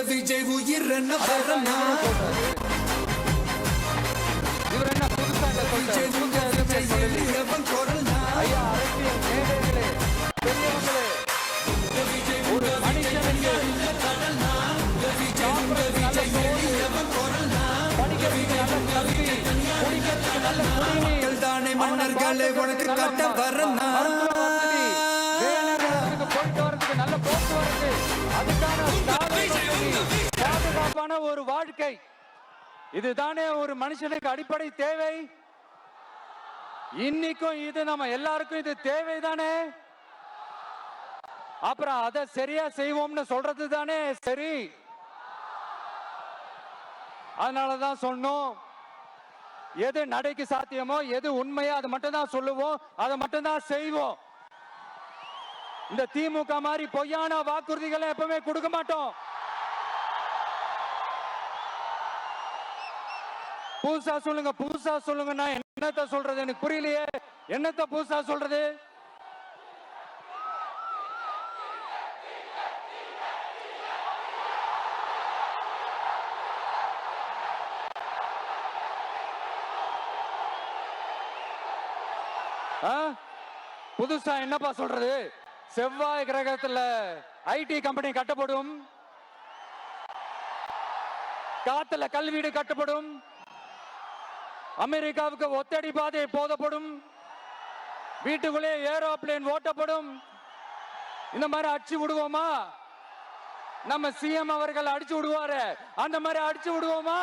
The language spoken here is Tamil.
விஜய் உயிர் என்ன வரனா இவர் என்ன புதுசா ஐயா அரசியல் மேடைகளே பெரியவங்களே ஒரு மனுஷனுக்கு படிக்கிறதுக்கு நல்ல கல்வி குடிக்கிறதுக்கு நல்ல குடிநீர் தானே மன்னர்களே உனக்கு கட்ட வரனா போயிட்டு வரதுக்கு நல்ல போக்குவரத்து அதுக்கான பாதுகாப்பான ஒரு வாழ்க்கை இதுதானே ஒரு மனுஷனுக்கு அடிப்படை தேவை. இன்னைக்கும் இது நம்ம எல்லாருக்கும் இது தேவைதானே. அப்புறம் அதை சரியா செய்வோம்னு சொல்றது தானே சரி. அதனாலதான் சொன்னோம், எது நடைக்கு சாத்தியமோ எது உண்மையோ அதை மட்டும் தான் சொல்லுவோம், அதை மட்டும் தான் செய்வோம். இந்த திமுக மாதிரி பொய்யான வாக்குறுதிகளை எப்பவுமே கொடுக்க மாட்டோம். புதுசா சொல்லுங்க புதுசா சொல்லுங்கன்னா என்னத்த சொல்றது எனக்கு புரியலையே. என்னத்த புதுசா சொல்றது? புதுசா என்னப்பா சொல்றது? செவ்வாய் கிரகத்துல ஐடி கம்பெனி கட்டப்படும், காத்துல கல்வீடு கட்டப்படும், அமெரிக்காவுக்கு ஒத்தடி பாதை போதப்படும், வீட்டுக்குள்ளே ஏரோப்ளேன் ஓட்டப்படும். இந்த மாதிரி அடிச்சு விடுவோமா? நம்ம சிஎம் அவர்கள் அடிச்சு விடுவாரு, அந்த மாதிரி அடிச்சு விடுவோமா?